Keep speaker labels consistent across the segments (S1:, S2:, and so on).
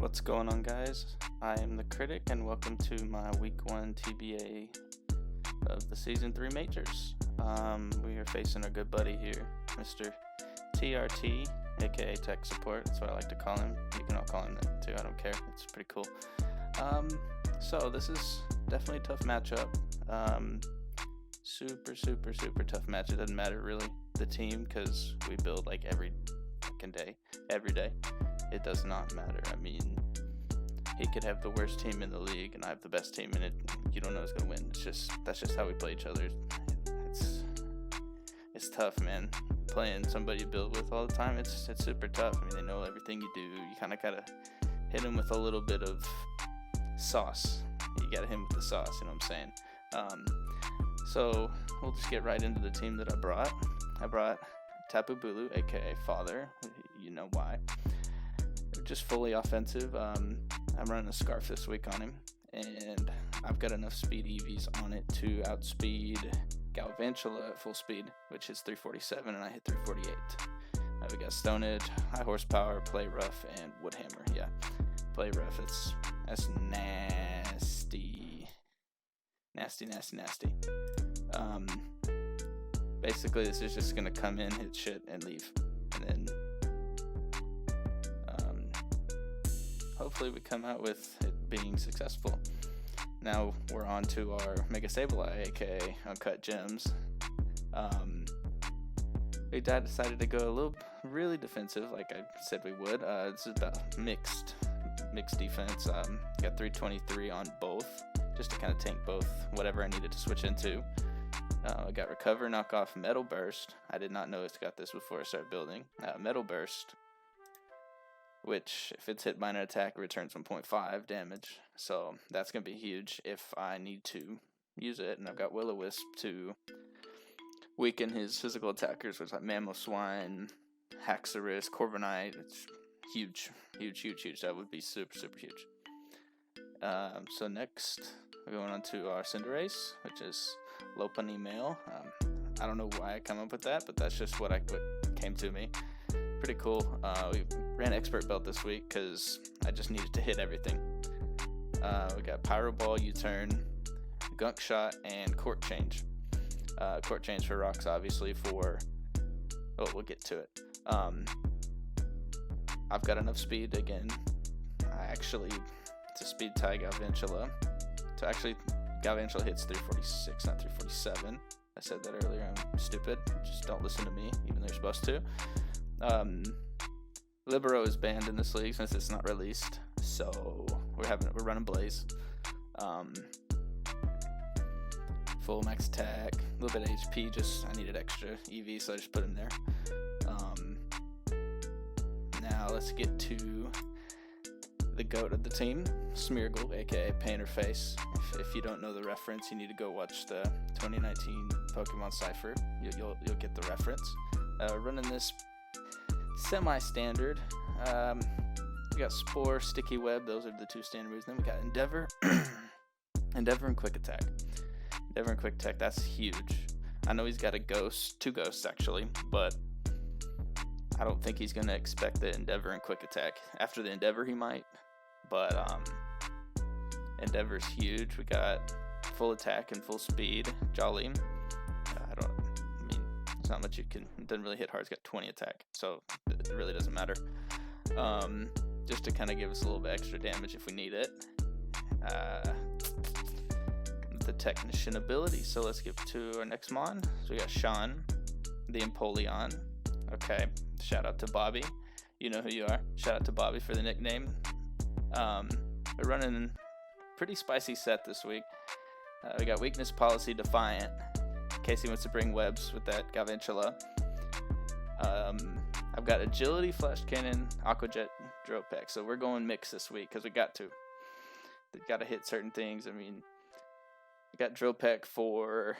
S1: What's going on, guys? I am the Critic, and welcome to my Week 1 TBA of the Season 3 Majors. We are facing our good buddy here, Mr. TRT, aka Tech Support. That's what I like to call him. You can all call him that too, I don't care. It's pretty cool. So this is definitely a tough matchup. Super tough match. It doesn't matter really the team, because we build like every day. It does not matter. I mean, he could have the worst team in the league and I have the best team in it. You don't know who's gonna win. That's just how we play each other. It's tough, man. Playing somebody you build with all the time, it's super tough. I mean, they know everything you do. You kind of gotta hit them with a little bit of sauce. You gotta hit them with the sauce. You know what I'm saying? So we'll just get right into the team that I brought. I brought Tapu Bulu, aka Father. You know why. Just fully offensive. I'm running a Scarf this week on him, and I've got enough speed EVs on it to outspeed Galvantula at full speed, which is 347, and I hit 348. We got Stone Edge, High Horsepower, Play Rough, and Woodhammer. Yeah, Play Rough. That's nasty. Basically, this is just gonna come in, hit shit, and leave, and then hopefully we come out with it being successful. Now we're on to our Mega Sableye, aka Uncut Gems. We decided to go a little really defensive, like I said we would. This is about mixed defense. Got 323 on both, just to kind of tank both whatever I needed to switch into. I got Recover, Knockoff, Metal Burst. I did not know it's got this before I started building. Metal Burst, which if it's hit by an attack, it returns 1.5 damage. So that's going to be huge if I need to use it. And I've got Will-O-Wisp to weaken his physical attackers, which is like Mamoswine, Haxorus, Corviknight. It's huge. That would be super huge. So next, we're going on to our Cinderace, which is Lopunny Male. I don't know why I come up with that, but that's just what came to me. Pretty cool. We ran Expert Belt this week because I just needed to hit everything. We got Pyro Ball, U-Turn, Gunk Shot, and Court Change. Court Change for rocks, obviously, we'll get to it. I've got enough speed again. To speed tie Galvantula. So actually, Galvantula hits 346, not 347. I said that earlier. I'm stupid. Just don't listen to me, even though you're supposed to. Libero is banned in this league since it's not released, so we're running Blaze. Full max attack, a little bit of HP. I needed extra EV, so I just put him there. Now let's get to the GOAT of the team, Smeargle, aka Painter Face. If you don't know the reference, you need to go watch the 2019 Pokemon Cypher. You'll get the reference. Running this semi-standard. We got Spore, Sticky Web. Those are the two standard moves. Then we got Endeavor, Endeavor and Quick Attack. Endeavor and Quick Attack. That's huge. I know he's got two ghosts actually, but I don't think he's gonna expect the Endeavor and Quick Attack. After the Endeavor, he might, but Endeavor's huge. We got full attack and full speed. Jolly. It's not much it doesn't really hit hard. It's got 20 attack, so it really doesn't matter. Just to kind of give us a little bit extra damage if we need it. The Technician ability. So let's get to our next mon. So we got Sean, the Empoleon. Okay, shout out to Bobby. You know who you are. Shout out to Bobby for the nickname. We're running a pretty spicy set this week. We got Weakness Policy Defiant, in case he wants to bring webs with that Galvantula. I've got Agility, Flash Cannon, Aqua Jet, Drill Peck. So we're going mix this week because we got to. They've got to hit certain things. I mean, we got Drill Peck for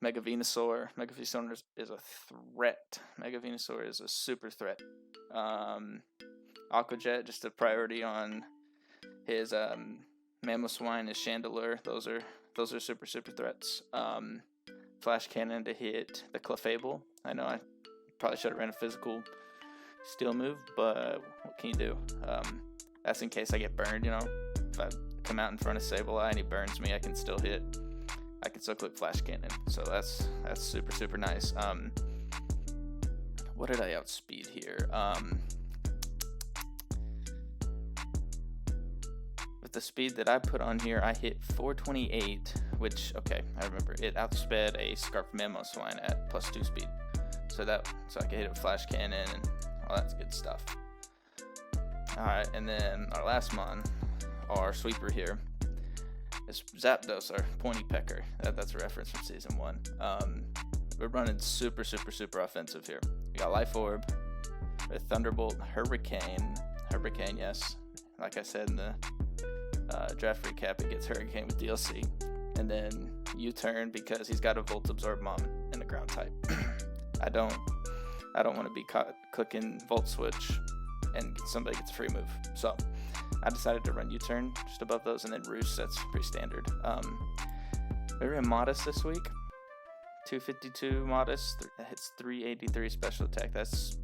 S1: Mega Venusaur. Mega Venusaur is a threat. Mega Venusaur is a super threat. Aqua Jet, just a priority on his Mamoswine, his Chandelure. Those are super threats. Flash Cannon to hit the Clefable. I know I probably should have ran a physical steel move, but what can you do? That's in case I get burned, you know. If I come out in front of Sableye and he burns me, I can still hit. I can still click Flash Cannon. So that's super, super nice. What did I outspeed here? With the speed that I put on here, I hit 428, which, okay, I remember. It outsped a Scarf Mamoswine at +2 speed. So I could hit it with Flash Cannon and all that good stuff. Alright, and then our last mon, our sweeper here, is Zapdos, our Pointy Pecker. That's a reference from Season 1. We're running super, super, super offensive here. We got Life Orb, with Thunderbolt, Hurricane, yes. Like I said in the draft recap, it gets Hurricane with DLC. And then U-turn because he's got a Volt Absorb Mom in the ground type. I don't want to be caught clicking Volt Switch and somebody gets a free move. So I decided to run U-turn just above those, and then Roost, that's pretty standard. We ran Modest this week. 252 Modest, that hits 383 special attack. That's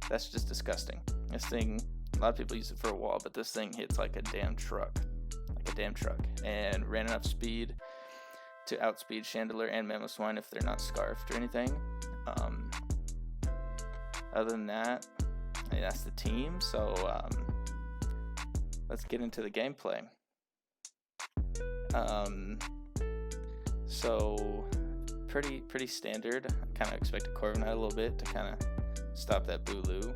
S1: just disgusting. This thing, a lot of people use it for a wall, but this thing hits like a damn truck. And ran enough speed to outspeed Chandelure and Mamoswine if they're not scarfed or anything. Other than that, I mean, that's the team. So let's get into the gameplay. So pretty standard. I kind of expected Corviknight a little bit to kind of stop that Bulu,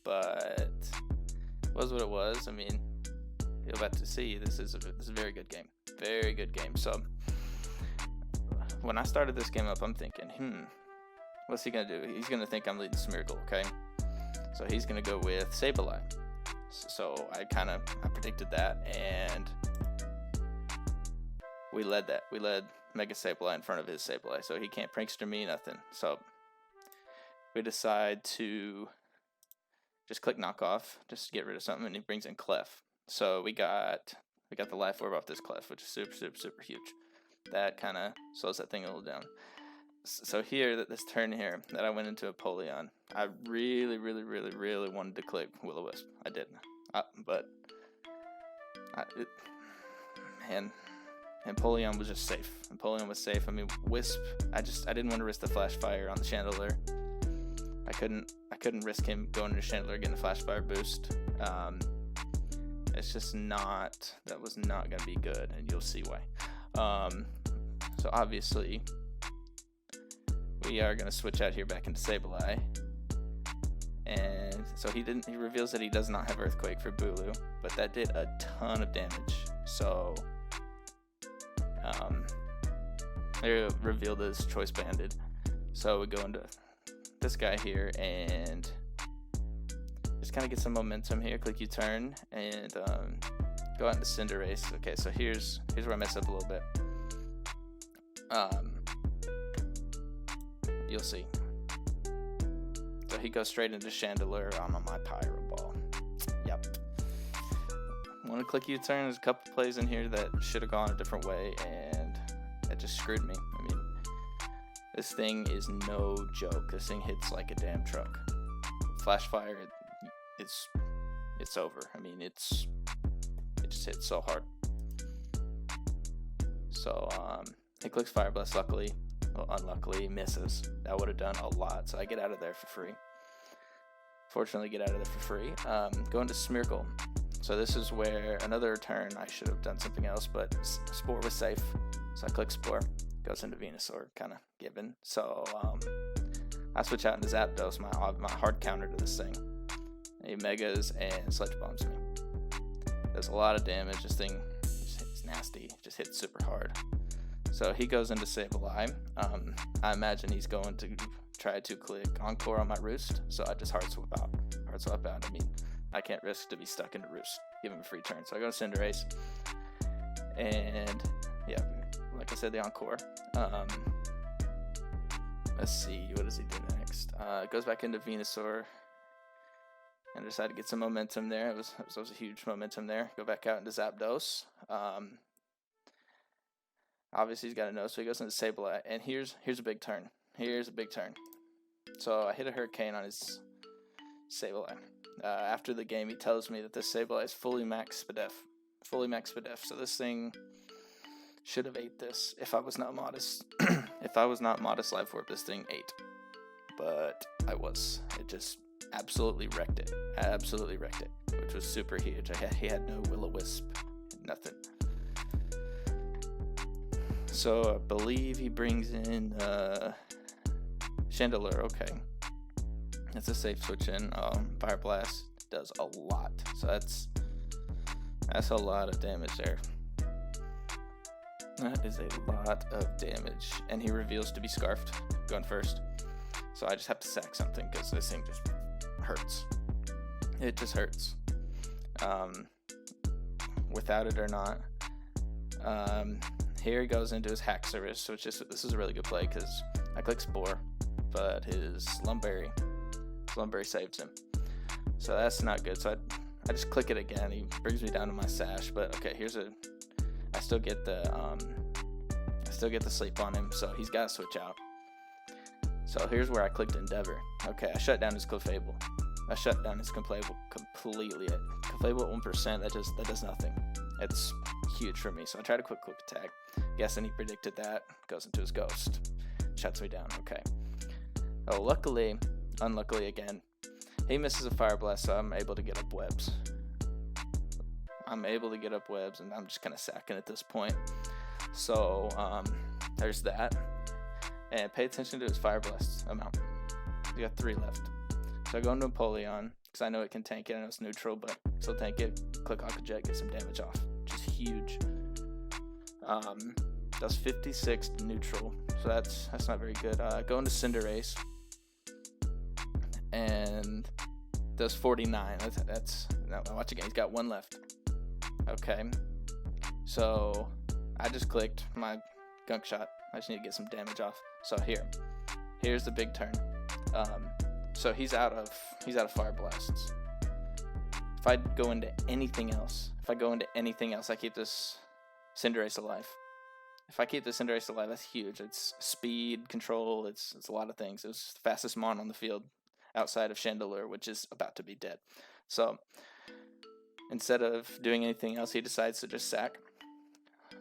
S1: but it was what it was. I mean, you're about to see this is a very good game. So when I started this game up, I'm thinking, what's he gonna do? He's gonna think I'm leading Smeargle, okay? So he's gonna go with Sableye. So I predicted that, and we led Mega Sableye in front of his Sableye, so he can't prankster me, nothing. So we decide to just click knockoff, just to get rid of something, and he brings in Clef. So we got the Life Orb off this Clef, which is super, super, super huge. That kind of slows that thing a little down. So here, this turn here, that I went into Apollyon, I really, really, really, really wanted to click Will-O-Wisp. I didn't. And Apollyon was just safe. Apollyon was safe. I mean, Wisp, I didn't want to risk the Flash Fire on the Chandelure. I couldn't risk him going into Chandelure getting a Flash Fire boost. It's just that was not going to be good, and you'll see why. So obviously, we are going to switch out here back into Sableye. And so he reveals that he does not have Earthquake for Bulu, but that did a ton of damage. So, they revealed his Choice Banded. So we go into this guy here and just kind of get some momentum here. Click U-turn and go out into Cinderace. Okay, so here's where I mess up a little bit. You'll see. So he goes straight into Chandelure on my Pyro Ball. Yep. I want to click U-turn. There's a couple plays in here that should have gone a different way, and that just screwed me. I mean, this thing is no joke. This thing hits like a damn truck. Flash Fire, it's over. I mean, it just hits so hard. So he clicks Fire Blast. Luckily, well, unluckily, misses. That would have done a lot. So I get out of there for free. Fortunately, get out of there for free. Going to Smeargle. So this is where another turn I should have done something else, but Spore was safe. So I click Spore. Goes into Venusaur, kind of given. So I switch out into Zapdos, my hard counter to this thing. He Megas and Sledge Bombs me. Does a lot of damage. This thing is nasty. Just hits super hard. So he goes into Sableye. I imagine he's going to try to click Encore on my Roost. So I just hard swap out. I mean, I can't risk to be stuck into Roost. Give him a free turn. So I go to Cinderace. And yeah, like I said, the Encore. Let's see, what does he do next? Goes back into Venusaur. And decide to get some momentum there. It was a huge momentum there. Go back out into Zapdos. Obviously he's got to know, so he goes into Sableye. And here's a big turn. So I hit a Hurricane on his Sableye. After the game, he tells me that this Sableye is fully max SPDEF. So this thing should have ate this if I was not modest. If I was not modest life warp, this thing ate. But I was. It just absolutely wrecked it. Which was super huge. He had no Will-O-Wisp. Nothing. So I believe he brings in Chandelure. Okay. That's a safe switch in. Fire Blast does a lot. So that's a lot of damage there. That is a lot of damage. And he reveals to be Scarfed, going first. So I just have to sack something because this thing just hurts. It just hurts. Without it or not. Here he goes into his Haxorus, which is, this is a really good play because I click Spore, but his Slumberry saves him. So that's not good. So I just click it again. He brings me down to my Sash, but okay, I still get the sleep on him, so he's got to switch out. So here's where I clicked Endeavor. Okay, I shut down his Clefable. I shut down his Clefable completely. Clefable at 1%, that does nothing. It's huge for me. So I tried a quick attack. Guessing he predicted that. Goes into his Ghost. Shuts me down. Okay. Oh, unluckily again, he misses a Fire Blast, so I'm able to get up webs. And I'm just kind of sacking at this point. So there's that. And pay attention to his Fire Blast amount. We got 3 left. So I go into Empoleon, because I know it can tank it. I know it's neutral, but still tank it. Click Aqua Jet, get some damage off. Which is huge. Does 56 neutral, so that's not very good. Go into Cinderace. And does 49. No, watch again. He's got 1 left. Okay. So I just clicked my Gunk Shot. I just need to get some damage off. So here's the big turn. So he's out of Fire Blasts. If I go into anything else, I keep this Cinderace alive. If I keep this Cinderace alive, that's huge. It's speed, control, it's a lot of things. It was the fastest Mon on the field outside of Chandelure, which is about to be dead. So instead of doing anything else, he decides to just sack,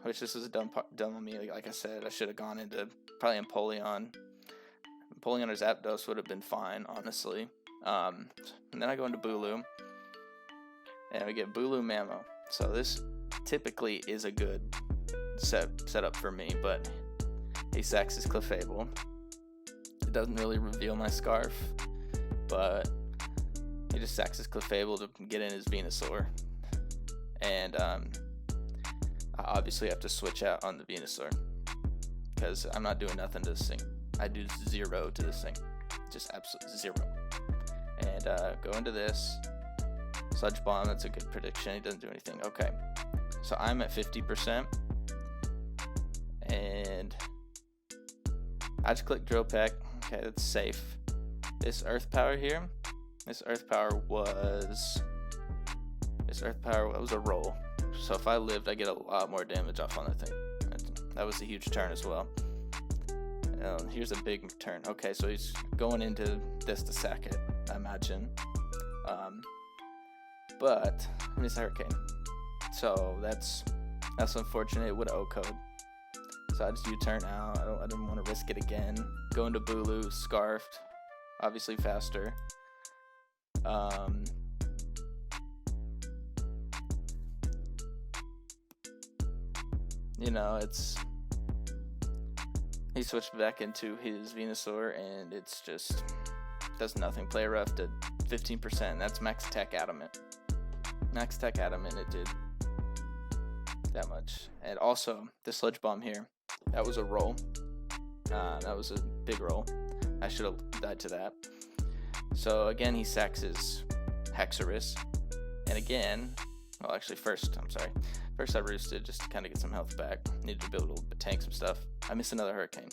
S1: which this is dumb on me. Like I said, I should have gone into probably Empoleon. Empoleon or Zapdos would have been fine, honestly. And then I go into Bulu, and we get Bulu Mamo. So this typically is a good setup for me, but he sacks his Clefable. It doesn't really reveal my Scarf, but he just sacks his Clefable to get in his Venusaur. And I obviously have to switch out on the Venusaur because I'm not doing nothing to this thing. I do 0 to this thing, just absolute 0. And go into this Sludge Bomb. That's a good prediction. He doesn't do anything. Okay, so I'm at 50%, and I just click Drill Peck. Okay, that's safe. This Earth Power here, this Earth Power was a roll. So if I lived, I get a lot more damage off on that thing. That was a huge turn as well. Here's a big turn. Okay, so he's going into this to sack it, I imagine. But I miss Hurricane. So that's unfortunate. It would have O-code. So I just U-turn out. I didn't want to risk it again. Go into Bulu, Scarfed. Obviously faster. He switched back into his Venusaur, and it's just does nothing. Play rough to 15%. That's max attack adamant. Max attack adamant. It did that much. And also the Sludge Bomb here. That was a roll. That was a big roll. I should have died to that. So again, he sacks his Haxorus, and again, well, actually, first I roosted just to kind of get some health back. Needed to build a tank some stuff. I missed another Hurricane.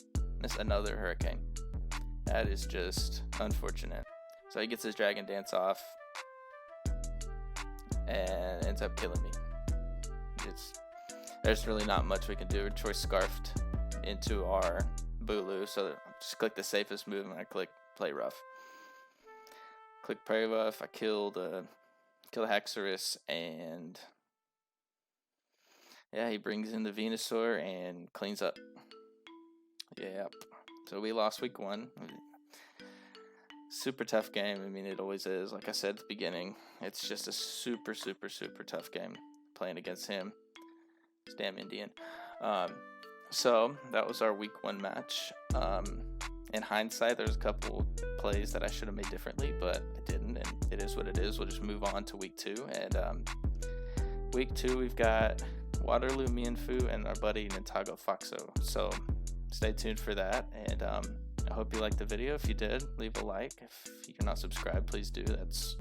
S1: That is just unfortunate. So he gets his Dragon Dance off and ends up killing me. There's really not much we can do. Choice Scarfed into our Bulu, so just click the safest move and I click Play Rough. click Prairie Buff. I killed Hexorus, and yeah, he brings in the Venusaur and cleans up. Yep. So we lost week 1. Super tough game. I mean, it always is. Like I said at the beginning, it's just a super tough game playing against him. This damn Indian. So that was our week 1 match. In hindsight, there's a couple plays that I should have made differently, but I didn't, and it is what it is. We'll just move on to week 2. And week 2, we've got Waterloo Mienfoo and our buddy Nintago Foxo. So stay tuned for that, and I hope you liked the video. If you did, leave a like. If you're not subscribed, please do. That's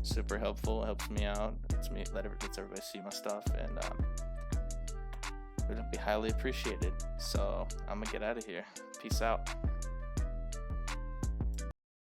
S1: super helpful. It helps me out. Lets everybody see my stuff, and it would be highly appreciated. So I'm gonna get out of here. Peace out.